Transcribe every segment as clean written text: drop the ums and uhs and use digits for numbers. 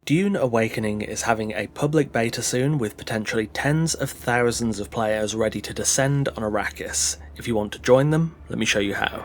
Dune Awakening is having a public beta soon with potentially tens of thousands of players ready to descend on Arrakis. If you want to join them, let me show you how.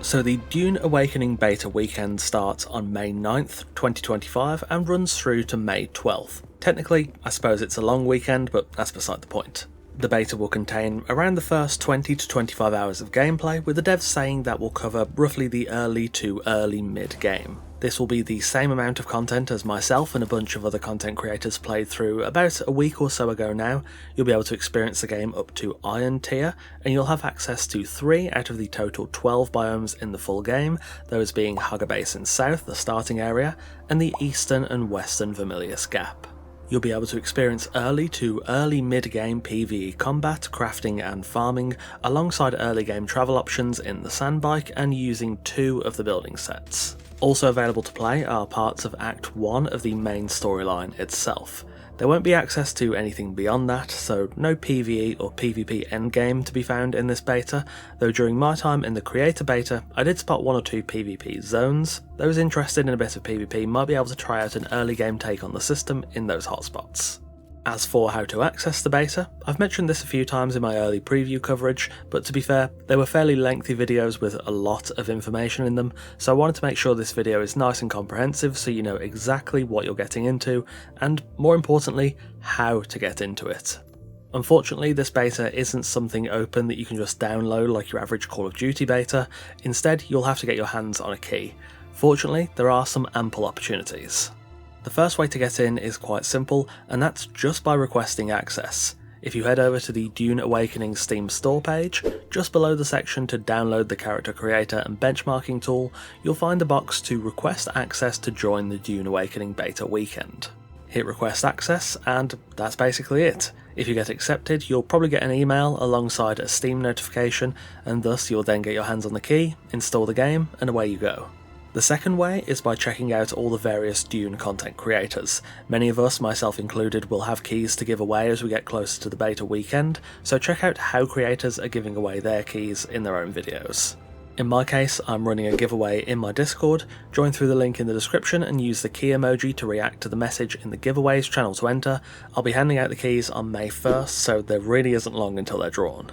So the Dune Awakening beta weekend starts on May 9th, 2025 and runs through to May 12th. Technically, I suppose it's a long weekend, but that's beside the point. The beta will contain around the first 20 to 25 hours of gameplay, with the devs saying that will cover roughly the early to early mid-game. This will be the same amount of content as myself and a bunch of other content creators played through about a week or so ago now. You'll be able to experience the game up to Iron Tier, and you'll have access to 3 out of the total 12 biomes in the full game, those being Hugger Basin South, the starting area, and the Eastern and Western Vermilius Gap. You'll be able to experience early to early mid-game PvE combat, crafting and farming, alongside early game travel options in the sandbike and using 2 of the building sets. Also available to play are parts of Act 1 of the main storyline itself. There won't be access to anything beyond that, so no PvE or PvP endgame to be found in this beta, though during my time in the creator beta I did spot 1 or 2 PvP zones. Those interested in a bit of PvP might be able to try out an early game take on the system in those hotspots. As for how to access the beta, I've mentioned this a few times in my early preview coverage, but to be fair, they were fairly lengthy videos with a lot of information in them, so I wanted to make sure this video is nice and comprehensive so you know exactly what you're getting into, and more importantly, how to get into it. Unfortunately, this beta isn't something open that you can just download like your average Call of Duty beta. Instead, you'll have to get your hands on a key. Fortunately, there are some ample opportunities. The first way to get in is quite simple, and that's just by requesting access. If you head over to the Dune Awakening Steam store page, just below the section to download the character creator and benchmarking tool, you'll find a box to request access to join the Dune Awakening beta weekend. Hit request access, and that's basically it. If you get accepted, you'll probably get an email alongside a Steam notification, and thus you'll then get your hands on the key, install the game, and away you go. The second way is by checking out all the various Dune content creators. Many of us, myself included, will have keys to give away as we get closer to the beta weekend, so check out how creators are giving away their keys in their own videos. In my case, I'm running a giveaway in my Discord. Join through the link in the description and use the key emoji to react to the message in the giveaways channel to enter. I'll be handing out the keys on May 1st, so there really isn't long until they're drawn.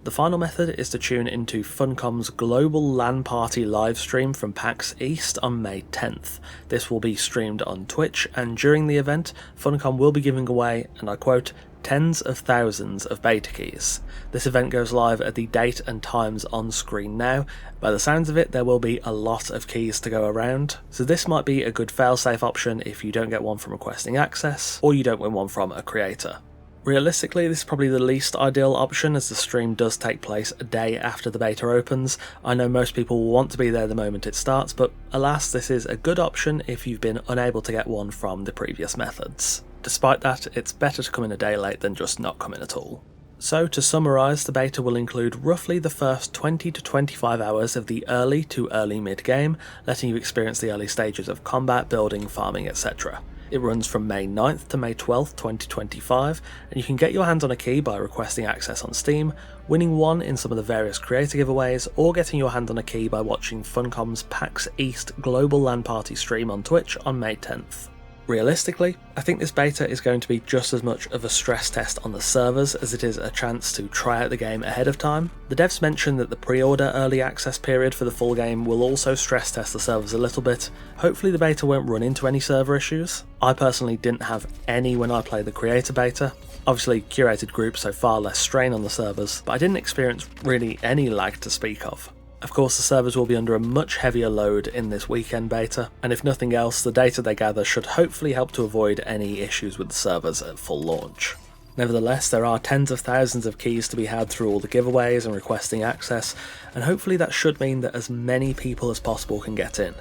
The final method is to tune into funcom's global LAN party livestream from PAX East on May 10th. This will be streamed on Twitch, and during the event, Funcom will be giving away, and I quote, tens of thousands of beta keys. This event goes live at the date and times on screen now. By the sounds of it, there will be a lot of keys to go around, so this might be a good fail-safe option if you don't get one from requesting access, or you don't win one from a creator. Realistically, this is probably the least ideal option as the stream does take place a day after the beta opens. I know most people will want to be there the moment it starts, but alas, this is a good option if you've been unable to get one from the previous methods. Despite that, it's better to come in a day late than just not come in at all. So to summarise, the beta will include roughly the first 20 to 25 hours of the early to early mid-game, letting you experience the early stages of combat, building, farming, etc. It runs from May 9th to May 12th, 2025, and you can get your hands on a key by requesting access on Steam, winning one in some of the various creator giveaways, or getting your hand on a key by watching Funcom's PAX East Global LAN Party stream on Twitch on May 10th. Realistically, I think this beta is going to be just as much of a stress test on the servers as it is a chance to try out the game ahead of time. The devs mentioned that the pre-order early access period for the full game will also stress test the servers a little bit. Hopefully the beta won't run into any server issues. I personally didn't have any when I played the creator beta. Obviously curated groups, so far less strain on the servers, but I didn't experience really any lag to speak of. Of course, the servers will be under a much heavier load in this weekend beta, and if nothing else, the data they gather should hopefully help to avoid any issues with the servers at full launch. Nevertheless, there are tens of thousands of keys to be had through all the giveaways and requesting access, and hopefully that should mean that as many people as possible can get in.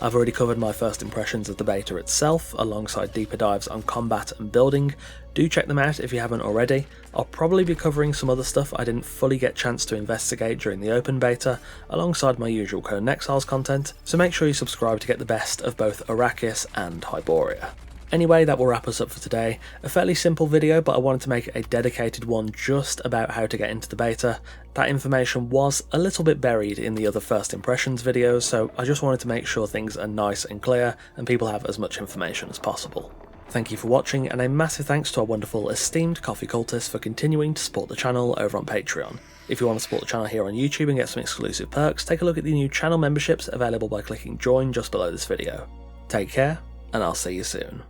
I've already covered my first impressions of the beta itself, alongside deeper dives on combat and building. Do check them out if you haven't already. I'll probably be covering some other stuff I didn't fully get a chance to investigate during the open beta, alongside my usual Conan content, so make sure you subscribe to get the best of both Arrakis and Hyboria. Anyway, that will wrap us up for today. A fairly simple video, but I wanted to make a dedicated one just about how to get into the beta. That information was a little bit buried in the other first impressions videos, so I just wanted to make sure things are nice and clear and people have as much information as possible. Thank you for watching, and a massive thanks to our wonderful esteemed coffee cultists for continuing to support the channel over on Patreon. If you want to support the channel here on YouTube and get some exclusive perks, take a look at the new channel memberships available by clicking join just below this video. Take care, and I'll see you soon.